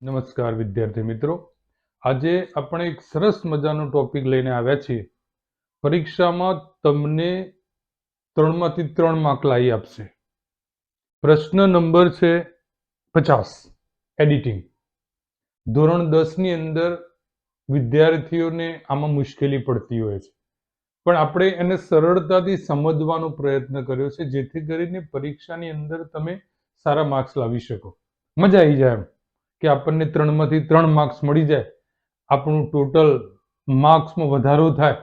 નમસ્કાર વિદ્યાર્થી મિત્રો, આજે આપણે એક સરસ મજાનો ટોપિક લઈને આવ્યા છીએ. પરીક્ષામાં તમને 3માંથી 3 માર્ક લાવી આપશે. પ્રશ્ન નંબર છે 50. એડિટિંગ. ધોરણ 10 ની અંદર વિદ્યાર્થીઓને આમાં મુશ્કેલી પડતી હોય છે, પણ આપણે એને સરળતાથી સમજવાનો પ્રયત્ન કર્યો છે, જેથી કરીને પરીક્ષાની અંદર તમે સારા માર્ક્સ લાવી શકો. મજા આવી જાય એમ કે આપણને 3માંથી 3 માર્ક્સ મળી જાય, આપણું ટોટલ માર્ક્સમાં વધારો થાય.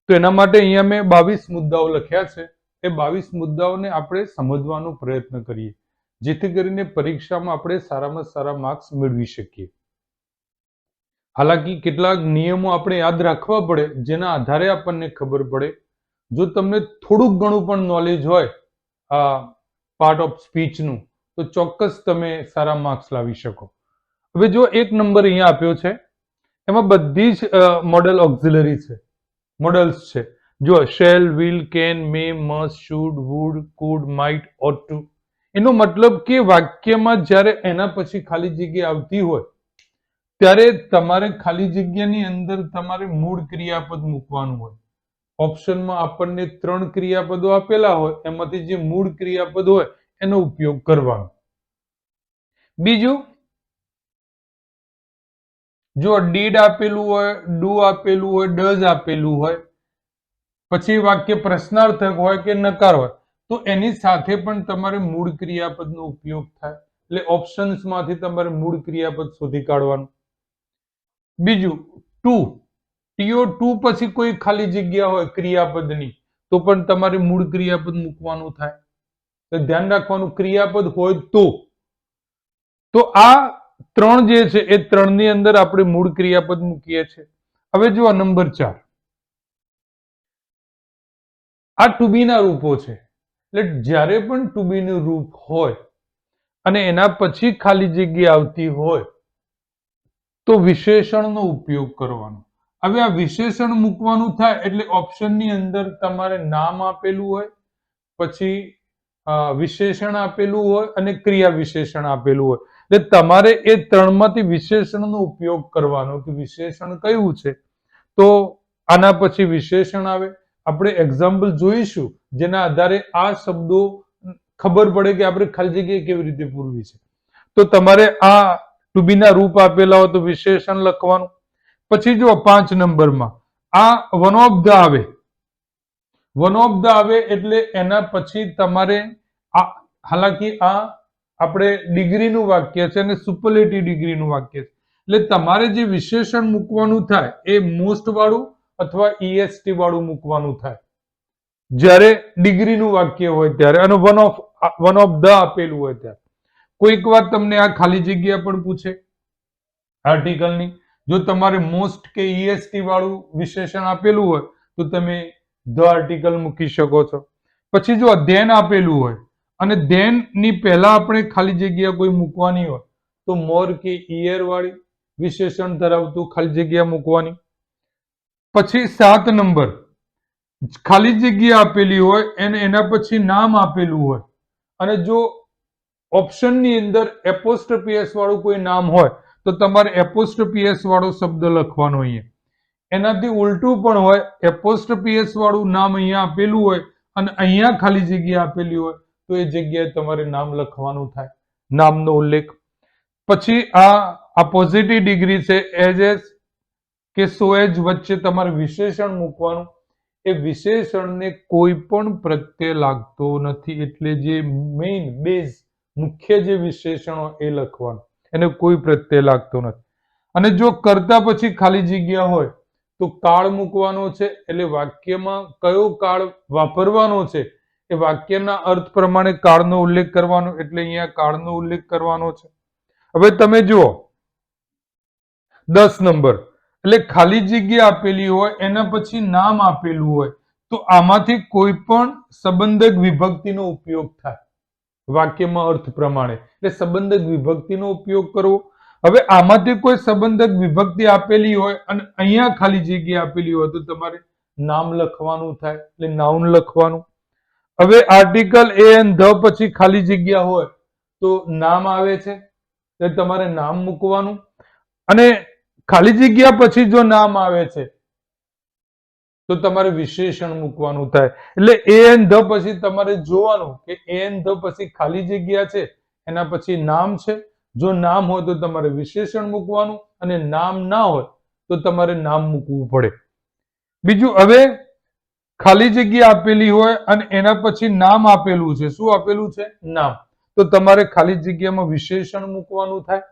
તો એના માટે અહીંયા મેં 22 મુદ્દાઓ લખ્યા છે. એ 22 મુદ્દાઓને આપણે સમજવાનો પ્રયત્ન કરીએ, જેથી કરીને પરીક્ષામાં આપણે સારામાં સારા માર્ક્સ મેળવી શકીએ. હાલાકી કેટલાક નિયમો આપણે યાદ રાખવા પડે, જેના આધારે આપણને ખબર પડે. જો તમને થોડુંક ઘણું પણ નોલેજ હોય આ પાર્ટ ઓફ સ્પીચનું, તો ચોક્કસ તમે સારા માર્ક્સ લાવી શકો. હવે જો 1 નંબર અહીંયા આપ્યો છે, એમાં બધી જ મોડલ ઓક્ઝિલરી છે, મોડલ્સ છે. જો shall, will, can, may, must, should, would, could, might, ought to. એનો મતલબ કે વાક્યમાં જ્યારે એના પછી ખાલી જગ્યા આવતી હોય, ત્યારે તમારે ખાલી જગ્યાની અંદર તમારે મૂળ ક્રિયાપદ મૂકવાનું હોય. ઓપ્શનમાં આપણને 3 ક્રિયાપદો આપેલા હોય, એમાંથી જે મૂળ ક્રિયાપદ હોય એનો ઉપયોગ કરવાનો. બીજું, જો ડીડ આપેલું હોય, ડુ આપેલું હોય, ડઝ આપેલું હોય, પછી વાક્ય પ્રશ્નાર્થક હોય કે નકાર હોય, તો એની સાથે પણ તમારે મૂળ ક્રિયાપદનો ઉપયોગ થાય. એટલે ઓપ્શન્સમાંથી તમારે મૂળ ક્રિયાપદ શોધી કાઢવાનું. બીજું, ટુ, TO2 પછી કોઈ ખાલી જગ્યા હોય ક્રિયાપદની, તો પણ તમારે મૂળ ક્રિયાપદ મૂકવાનું થાય. તો ધ્યાન રાખવાનું, ક્રિયાપદ હોય તો આ 3 જે છે એ 3 ની અંદર આપણે મૂળ ક્રિયાપદ મૂકીએ છીએ. હવે જો નંબર 4, આ ટુ બી ના રૂપો છે. એટલે જ્યારે પણ ટુ બી નું રૂપ હોય અને એના પછી ખાલી જગ્યા આવતી હોય, તો વિશેષણનો ઉપયોગ કરવાનો. હવે આ વિશેષણ મૂકવાનું થાય એટલે ઓપ્શનની અંદર તમારે નામ આપેલું હોય, પછી વિશેષણ આપેલું હોય અને ક્રિયા વિશેષણ આપેલું હોય. એટલે તમારે એ 3માંથી વિશેષણનો ઉપયોગ કરવાનો કે વિશેષણ કયું છે. તો આના પછી વિશેષણ આવે. આપણે એક્ઝામ્પલ જોઈશું, જેના આધારે આ શબ્દો ખબર પડે કે આપણે ખાલી જગ્યા કેવી રીતે પૂરવી છે. તો તમારે આ ટુ બી ના રૂપ આપેલા હોય તો વિશેષણ લખવાનું. પછી જો 5 નંબરમાં આ વન ઓફ ધ આવે, વન ઓફ ધ આવે એટલે એના પછી તમારે હાલાકી આ આપણે ડિગ્રીનું વાક્ય છે અને સુપરલેટિવ ડિગ્રીનું વાક્ય છે. એટલે તમારે જે વિશેષણ મૂકવાનું થાય એ મોસ્ટ વાળું અથવા EST વાળું મૂકવાનું થાય જ્યારે ડિગ્રીનું વાક્ય હોય ત્યારે, અને વન ઓફ ધ આપેલું હોય ત્યારે. કોઈક વાર તમને આ ખાલી જગ્યા પણ પૂછે આર્ટિકલની. જો તમારે મોસ્ટ કે EST વાળું વિશેષણ આપેલું હોય તો તમે ધ આર્ટિકલ મૂકી શકો છો. પછી જો ધેન આપેલું હોય અને ધેન ની પહેલા આપણે ખાલી જગ્યા કોઈ મૂકવાની હોય, તો મોર કે ઈયર વાળી વિશેષણ ધરાવતું ખાલી જગ્યા મૂકવાની. પછી 7 નંબર, ખાલી જગ્યા આપેલી હોય અને એના પછી નામ આપેલું હોય, અને જો ઓપ્શનની અંદર એપોસ્ટ્રોફી વાળું કોઈ નામ હોય, તો તમારે એપોસ્ટ્રોફી વાળો શબ્દ લખવાનો. અહીંયા એનાથી ઉલટું પણ હોય, એપોસ્ટ્રોફી વાળું નામ અહીંયા આપેલું હોય અને અહીંયા ખાલી જગ્યા આપેલી હોય, તો એ જગ્યાએ તમારે નામ લખવાનું થાય, નામનો ઉલ્લેખ. પછી આ પોઝિટિવ ડિગ્રી છે, એજ કે સો એજ વચ્ચે તમારે વિશેષણ મૂકવાનું. એ વિશેષણને કોઈ પણ પ્રત્યય લાગતો નથી, એટલે જે મેઇન બેઝ મુખ્ય જે વિશેષણો એ લખવાનું, એને કોઈ પ્રત્યય લાગતો નથી. અને જો કરતા પછી ખાલી જગ્યા હોય તો કાળ મૂકવાનો છે. એટલે વાક્યમાં કયો કાળ વાપરવાનો છે એ વાક્યના અર્થ પ્રમાણે કાળનો ઉલ્લેખ કરવાનો, એટલે અહીંયા કાળનો ઉલ્લેખ કરવાનો છે. હવે તમે જુઓ 10 નંબર, એટલે ખાલી જગ્યા આપેલી હોય એના પછી નામ આપેલું હોય, તો આમાંથી કોઈ પણ સંબંધક વિભક્તિનો ઉપયોગ થાય વાક્યમાં અર્થ પ્રમાણે. એટલે સંબંધક વિભક્તિનો ઉપયોગ કરવો. હવે આમાંથી કોઈ સંબંધક વિભક્તિ આપેલી હોય અને અહીંયા ખાલી જગ્યા આપેલી હોય, તો તમારે નામ લખવાનું થાય, એટલે નાઉન લખવાનું. હવે આર્ટિકલ એ એન્ડ ધ પછી ખાલી જગ્યા હોય તો નામ આવે છે, એટલે તમારે નામ મૂકવાનું, અને ખાલી જગ્યા પછી જો નામ આવે છે તો તમારે વિશેષણ મૂકવાનું થાય. એટલે એ એન ધ પછી તમારે જોવાનું કે એ એન ધ પછી ખાલી જગ્યા છે, એના પછી નામ છે. જો નામ હોય તો તમારે વિશેષણ મૂકવાનું, અને નામ ના હોય તો તમારે નામ મૂકવું પડે. બીજું, હવે ખાલી જગ્યા આપેલી હોય અને એના પછી નામ આપેલું છે. શું આપેલું છે? નામ. તો તમારે ખાલી જગ્યામાં વિશેષણ મૂકવાનું થાય.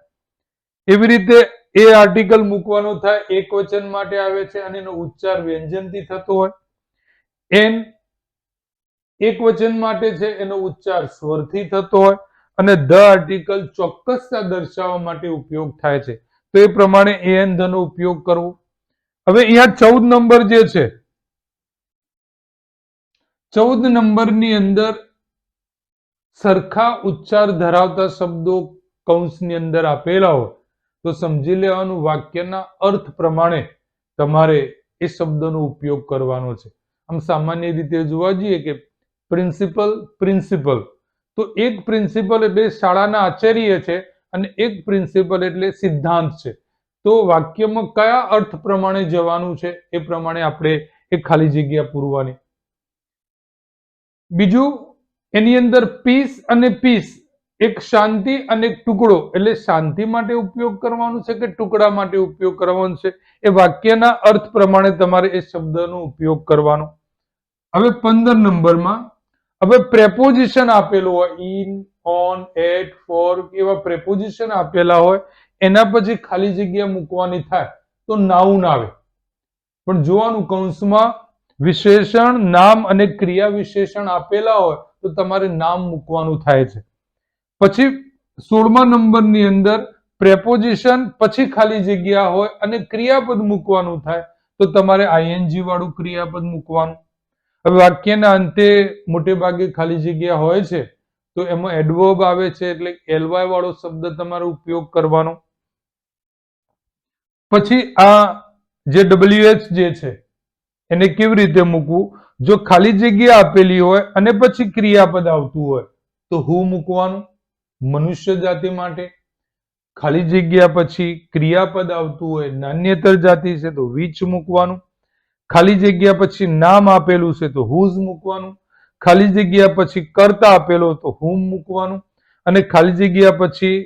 એવી રીતે એ આર્ટિકલ મૂકવાનો થાય, એક વચન માટે આવે છે અને એનો ઉચ્ચાર વ્યંજનથી થતો હોય. એન એક વચન માટે છે, એનો ઉચ્ચાર સ્વરથી થતો હોય. અને ધ આર્ટિકલ ચોક્કસતા દર્શાવવા માટે ઉપયોગ થાય છે. તો એ પ્રમાણે એ એન ધ નો ઉપયોગ કરવો. હવે અહીંયા 14 નંબર જે છે, 14 નંબરની અંદર સરખા ઉચ્ચાર ધરાવતા શબ્દો કૌંસની અંદર આપેલા હોય તો સમજી લેવાનું વાક્યના અર્થ પ્રમાણે તમારે એ શબ્દનો ઉપયોગ કરવાનો છે. આમ સામાન્ય રીતે જોવા જઈએ કે પ્રિન્સિપલ, પ્રિન્સિપલ, તો એક પ્રિન્સિપલ એટલે શાળાના આચાર્ય છે અને એક પ્રિન્સિપલ એટલે સિદ્ધાંત છે. તો વાક્યમાં કયા અર્થ પ્રમાણે જવાનું છે એ પ્રમાણે આપણે એ ખાલી જગ્યા પૂરવાની. બીજું, એની અંદર પીસ અને પીસ, એક શાંતિ અને એક ટુકડો, એટલે શાંતિ માટે ઉપયોગ કરવાનું છે કે ટુકડા માટે ઉપયોગ કરવાનો છે, એ વાક્યના અર્થ પ્રમાણે તમારે એ શબ્દનો ઉપયોગ કરવાનો. હવે 15 નંબરમાં હવે પ્રેપોઝિશન આપેલું હોય, ઇન, ઓન, એટ, ફોર, એવા પ્રેપોઝિશન આપેલા હોય, એના પછી ખાલી જગ્યા મૂકવાની થાય તો નાઉન આવે. પણ જોવાનું કૌંસમાં વિશેષણ, નામ અને ક્રિયા વિશેષણ આપેલા હોય તો તમારે નામ મૂકવાનું થાય છે. પછી 16મા નંબરની અંદર પ્રેપોઝિશન પછી ખાલી જગ્યા હોય અને ક્રિયાપદ મૂકવાનું થાય તો તમારે આઈએનજી વાળું ક્રિયાપદ મૂકવાનું. હવે વાક્યના અંતે મોટે ભાગે ખાલી જગ્યા હોય છે તો એમાં એડવર્બ આવે છે, એટલે એલવાય વાળો શબ્દ તમારે ઉપયોગ કરવાનો. પછી આ જે WH જે છે એને કેવી રીતે મૂકવું? જો ખાલી જગ્યા આપેલી હોય અને પછી ક્રિયાપદ આવતું હોય તો હું મૂકવાનું મનુષ્ય જાતિ માટે. ખાલી જગ્યા પછી ક્રિયાપદ આવતું હોય, નાન્યતર જાતિ છે તો which મૂકવાનું. ખાલી જગ્યા પછી નામ આપેલું છે તો whose મૂકવાનું. ખાલી જગ્યા પછી કર્તા આપેલો તો whom મૂકવાનું. અને ખાલી જગ્યા પછી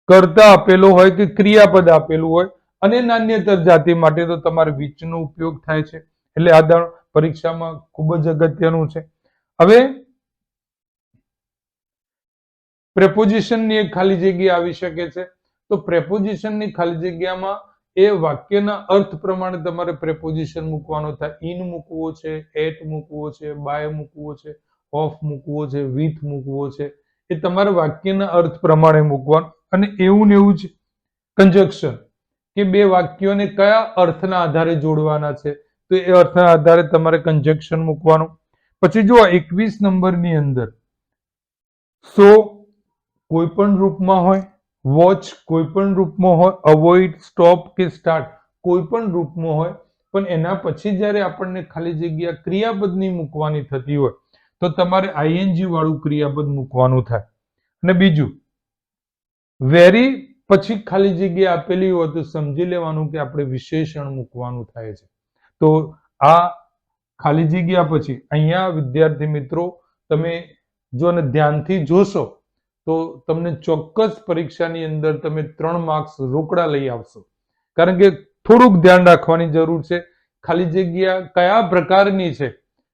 કર્તા આપેલો હોય કે ક્રિયાપદ આપેલું હોય અને નાન્યતર જાતિ માટે તો તમારે which નો ઉપયોગ થાય છે. એટલે આ પરીક્ષામાં ખૂબ જ અગત્યનું છે. હવે પ્રેપોઝિશનની એક ખાલી જગ્યા આવી શકે છે. તો પ્રેપોઝિશનની ખાલી જગ્યામાં એ વાક્યના અર્થ પ્રમાણે તમારે પ્રેપોઝિશન મૂકવાનો થાય. ઇન મૂકવો છે, એટ મૂકવો છે, બાય મૂકવો છે, ઓફ મૂકવો છે, વિથ મૂકવો છે, એ તમારે વાક્યના અર્થ પ્રમાણે મૂકવાનું. અને એવું ને એવું જ કંજક્શન, કે બે વાક્યોને કયા અર્થના આધારે જોડવાના છે તો એ અર્થના આધારે તમારે કંજક્શન મૂકવાનું. પછી જો 21 નંબરની અંદર સો કોઈ પણ રૂપમાં હોય, વોચ કોઈ પણ રૂપમાં હોય, અવોઇડ, સ્ટોપ કે સ્ટાર્ટ કોઈ પણ રૂપમાં હોય, પણ એના પછી જ્યારે આપણને ખાલી જગ્યા ક્રિયાપદની મૂકવાની થતી હોય તો તમારે આઈએનજી વાળું ક્રિયાપદ મૂકવાનું થાય. અને બીજું, વેરી પછી ખાલી જગ્યા આપેલી હોય તો સમજી લેવાનું કે આપણે વિશેષણ મૂકવાનું થાય છે. તો આ ખાલી જગ્યા પછી અહીંયા વિદ્યાર્થી મિત્રો તમે જો ધ્યાનથી જોશો તો તમને ચોક્કસ પરીક્ષાની અંદર તમે 3 માર્ક્સ રોકડા લઈ આવશો. કારણ કે થોડુંક ધ્યાન રાખવાની જરૂર છે. ખાલી જગ્યા કયા પ્રકારની છે?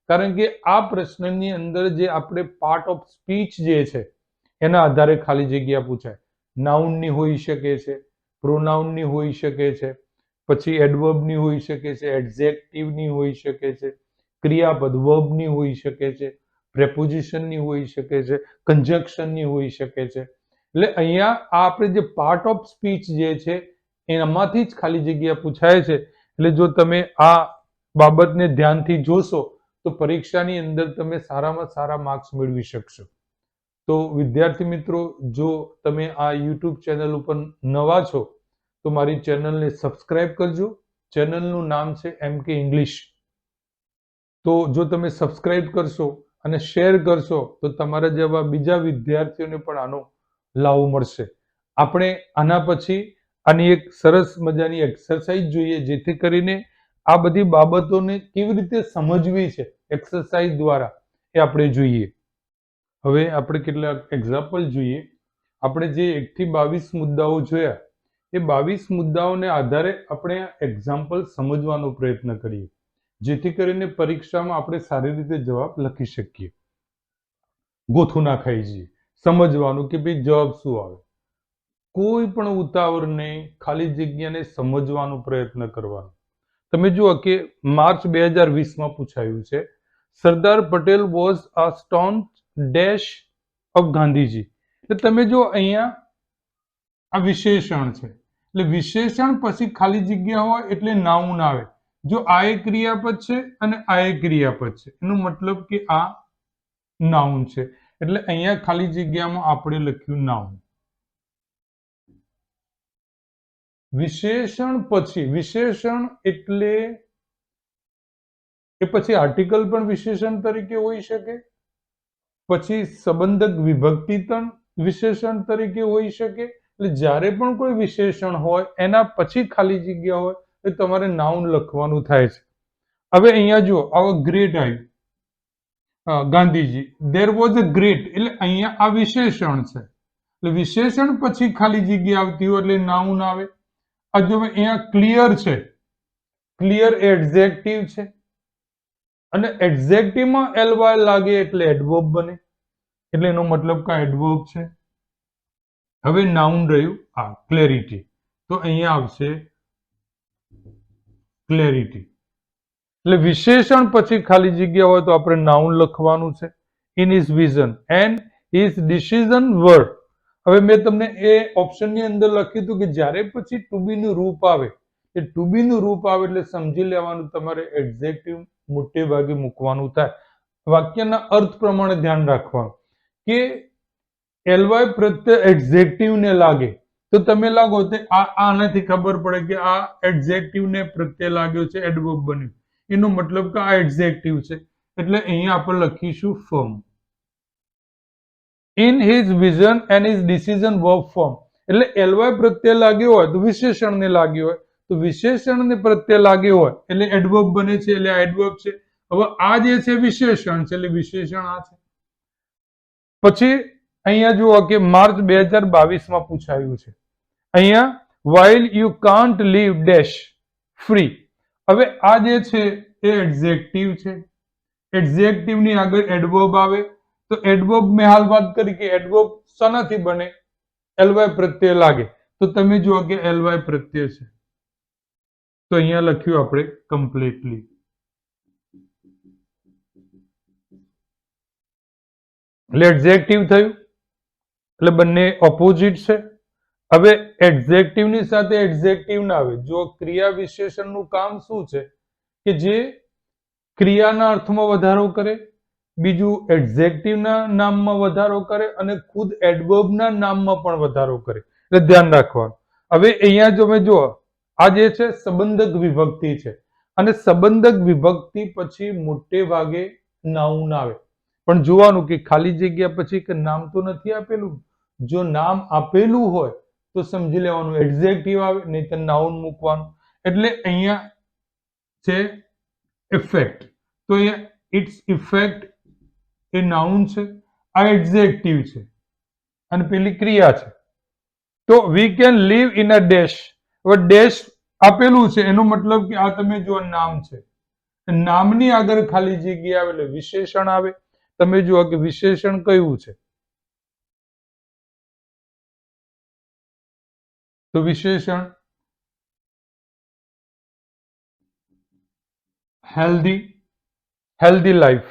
કારણ કે આ પ્રશ્નની અંદર જે આપણે પાર્ટ ઓફ સ્પીચ જે છે એના આધારે ખાલી જગ્યા પૂછાય. નાઉનની હોઈ શકે છે, પ્રોનાઉનની હોઈ શકે છે, પછી એડવર્બની હોઈ શકે છે, એડજેક્ટિવની હોઈ શકે છે, ક્રિયાપદ વર્બની હોઈ શકે છે, પ્રેપોઝિશનની હોઈ શકે છે, કંજક્શનની હોઈ શકે છે. એટલે અહીંયા આ આપણે જે પાર્ટ ઓફ સ્પીચ જે છે એમાંથી જ ખાલી જગ્યા પૂછાય છે. એટલે જો તમે આ બાબતને ધ્યાનથી જોશો તો પરીક્ષાની અંદર તમે સારામાં સારા માર્ક્સ મેળવી શકશો. તો વિદ્યાર્થી મિત્રો, જો તમે આ યુટ્યુબ ચેનલ ઉપર નવા છો તો મારી ચેનલને સબસ્ક્રાઇબ કરજો. ચેનલનું નામ છે MK ઇંગ્લિશ. તો જો તમે સબસ્ક્રાઇબ કરશો અને શેર કરશો તો તમારા જેવા બીજા વિદ્યાર્થીઓને પણ આનો લાવો મળશે. આપણે આના પછી આની એક સરસ મજાની એક્સરસાઇઝ જોઈએ, જેથી કરીને આ બધી બાબતોને કેવી રીતે સમજવી છે એક્સરસાઇઝ દ્વારા એ આપણે જોઈએ. હવે આપણે કેટલાક એક્ઝામ્પલ જોઈએ. આપણે જે 1 થી 22 મુદ્દાઓ જોયા, એ 22 મુદ્દાઓને આધારે આપણે આ એક્ઝામ્પલ સમજવાનો પ્રયત્ન કરીએ, જેથી કરીને પરીક્ષામાં આપણે સારી રીતે જવાબ લખી શકીએ. ગોથું ના ખાઈ જઈએ, સમજવાનું કે ભાઈ જવાબ શું આવે. કોઈ પણ ઉતાવળ નહીં, ખાલી જગ્યાને સમજવાનો પ્રયત્ન કરવાનો. તમે જુઓ કે માર્ચ 2020માં પૂછાયું છે, Sardar Patel was a stone dash of Gandhiji. એટલે તમે જો અહીંયા આ વિશેષણ છે, એટલે વિશેષણ પછી ખાલી જગ્યા હોય એટલે નાઉન આવે. જો આ એક ક્રિયાપદ છે અને આ એક ક્રિયાપદ છે, એનો મતલબ કે આ નાઉન છે. એટલે અહીંયા ખાલી જગ્યામાં આપણે લખ્યું નાઉન. વિશેષણ પછી, વિશેષણ એટલે એ પછી આર્ટિકલ પણ વિશેષણ તરીકે હોઈ શકે, પછી સંબંધક વિભક્તિ પણ વિશેષણ તરીકે હોઈ શકે. એટલે જ્યારે પણ કોઈ વિશેષણ હોય એના પછી ખાલી જગ્યા હોય એ તમારે નાઉન લખવાનું થાય છે. હવે અહીંયા જુઓ, આવો ગ્રેટ આવ્યું, Gandhiji, there was a great, એટલે અહીંયા આ વિશેષણ છે. એટલે વિશેષણ પછી ખાલી જગ્યા આવતી હોય એટલે નાઉન આવે. આ જો અહીંયા ક્લિયર છે, ક્લિયર એડજેક્ટિવ છે, અને એડજેક્ટિવમાં એલવાય લાગે એટલે એડવર્બ બને, એટલે એનો મતલબ કે એડવર્બ છે. હવે નાઉન રહ્યું આ ક્લેરિટી, તો અહીંયા આવશે ક્લેરિટી. એટલે વિશેષણ પછી ખાલી જગ્યા હોય તો આપણે નાઉન લખવાનું છે. In his vision and his decision વર. હવે મેં તમને એ ઓપ્શનની અંદર લખ્યું હતું કે જ્યારે પછી ટુ બી નું રૂપ આવે, એ ટુ બી નું રૂપ આવે એટલે સમજી લેવાનું તમારે એડજેક્ટિવ મોટે ભાગે મૂકવાનું થાય. વાક્યના અર્થ પ્રમાણે ધ્યાન રાખવાનું કે એલવાય પ્રત્યે એડજેક્ટિવ ને લાગે તો તમે લાગો તે આનાથી ખબર પડે કે આ એડજેક્ટિવ ને પ્રત્યે લાગ્યો છે, એડવર્બ બન્યું. એનો મતલબ કે આ એડજેક્ટિવ છે, એટલે અહીંયા આપણે લખીશું firm. In his vision and his decision verb firm. એટલે એલવાય પ્રત્યે લાગ્યો હોય તો વિશેષણને લાગ્યો હોય, તો વિશેષણને પ્રત્યે લાગ્યો હોય એટલે એડવર્બ બને છે, એટલે આ એડવર્બ છે. હવે આ જે છે વિશેષણ છે, એટલે વિશેષણ આ છે. પછી અહીંયા જુઓ કે માર્ચ 2022માં પૂછાયું છે. અહીંયા while you can't live dash free. હવે આ જે છે એ એડજેક્ટિવ છે. એડજેક્ટિવ ની આગળ એડવર્બ આવે તો એડવર્બ મેં હાલ વાત કરી કે એડવર્બ શાનાથી બને, એલવાય પ્રત્યે લાગે. તો તમે જુઓ કે એલવાય પ્રત્યય છે, તો અહીંયા લખ્યું આપણે કમ્પ્લીટલી. એટલે એડજેક્ટિવ થયું, એટલે બંને ઓપોઝિટ છે. હવે એડજેક્ટિવ ની સાથે એડજેક્ટિવ ના આવે. જો ક્રિયા વિશેષણનું કામ શું છે કે જે ક્રિયાના અર્થમાં વધારો કરે, બીજું એડજેક્ટિવના નામમાં વધારો કરે, અને ખુદ એડવર્બના નામમાં પણ વધારો કરે. એટલે ધ્યાન રાખવાનું. હવે અહીંયા જો મેં જુઓ, આ જે છે સંબંધક વિભક્તિ છે, અને સંબંધક વિભક્તિ પછી મોટે ભાગે નાઉન આવે. પણ જોવાનું કે ખાલી જગ્યા પછી કે નામ તો નથી આપેલું. જો નામ આપેલું હોય તો સમજી લેવાનું એડજેક્ટિવ આવે, નહીં તો નાઉન મૂકવાનું. એટલે અહીંયા છે ઇફેક્ટ, તો અહીંયા ઇટ્સ ઇફેક્ટ એ નાઉન છે, આ એડજેક્ટિવ છે, અને પેલી ક્રિયા છે. તો we can live in a dash. હવે ડેશ આપેલું છે એનો મતલબ કે આ તમે જો નામ છે, નામની આગળ ખાલી જગ્યા આવે એટલે વિશેષણ આવે. તમે જુઓ કે વિશેષણ કયું છે, તો વિશેષણ હેલ્ધી, હેલ્ધી લાઈફ.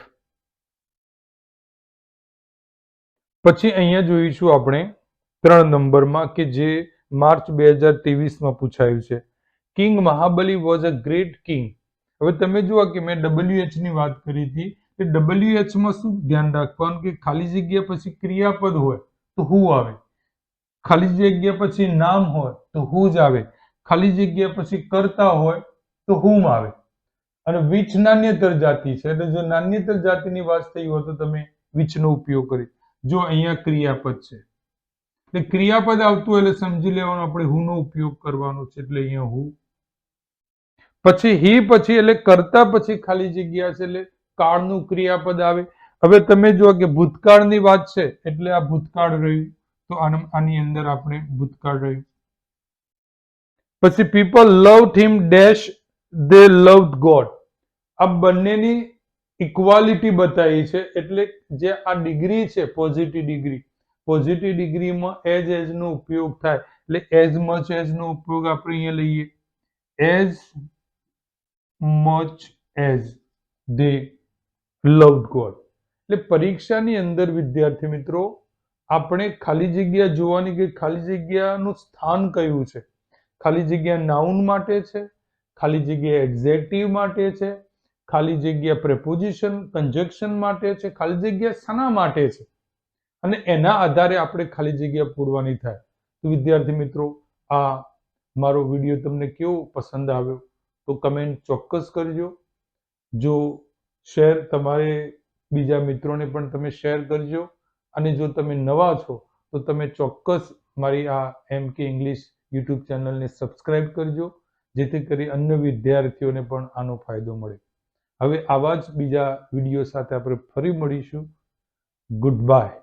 પછી અહીંયા જોઈશું આપણે 3 નંબરમાં કે જે માર્ચ 2023માં પૂછાયું છે. King Mahabali was a great king. હવે તમે જુઓ કે મેં WH ની વાત કરી હતી કે WH માં શું ધ્યાન રાખવાનું કે ખાલી જગ્યા પછી ક્રિયાપદ હોય તો હું આવે, ખાલી જગ્યા પછી નામ હોય તો હું જ આવે, ખાલી જગ્યા પછી કર્તા હોય તો હુમ આવે. અને વિચ નાન્યતર જાતિ છે, એટલે જો નાન્યતર જાતિની વાત થઈ હોય તો તમે વિચ નો ઉપયોગ કરી. જો અહીંયા ક્રિયાપદ છે એટલે ક્રિયાપદ આવતું હોય એટલે સમજી લેવાનું આપણે who નો ઉપયોગ કરવાનો છે, એટલે અહીંયા who. પછી he પછી એટલે કરતા પછી ખાલી જગ્યા છે એટલે કાળનું ક્રિયાપદ આવે. હવે તમે જુઓ કે ભૂતકાળની વાત છે એટલે આ ભૂતકાળ રહ્યું, તો આની અંદર આપણે ભૂતકાળ રહ્યું. પછી people loved him dash they loved God. આ બંનેની ઇક્વાલિટી બતાવી છે, એટલે જે આ ડિગ્રી છે પોઝિટિવ ડિગ્રીમાં એઝ નો ઉપયોગ થાય, એટલે એઝ મચ એઝ નો ઉપયોગ આપણે અહીંયા લઈએ. As much as they loved God. એટલે પરીક્ષાની અંદર વિદ્યાર્થી મિત્રો આપણે ખાલી જગ્યા જોવાની કે ખાલી જગ્યાનું સ્થાન કયું છે. ખાલી જગ્યા નાઉન માટે છે, ખાલી જગ્યા એડજેક્ટિવ માટે છે, ખાલી જગ્યા પ્રેપોઝિશન કંજક્શન માટે છે, ખાલી જગ્યા શાના માટે છે, અને એના આધારે આપણે ખાલી જગ્યા પૂરવાની થાય. તો વિદ્યાર્થી મિત્રો આ મારો વિડીયો તમને કેવો પસંદ આવ્યો તો કમેન્ટ ચોક્કસ કરજો. જો શેર તમારે બીજા મિત્રોને પણ તમે શેર કરજો, અને જો તમે નવા છો તો તમે ચોક્કસ મારી આ MK ઇંગ્લિશ યુટ્યુબ ચેનલને સબસ્ક્રાઇબ કરજો, જેથી કરી અન્ય વિદ્યાર્થીઓને પણ આનો ફાયદો મળે. હવે આવા જ બીજા વિડીયો સાથે આપણે ફરી મળીશું. Good bye.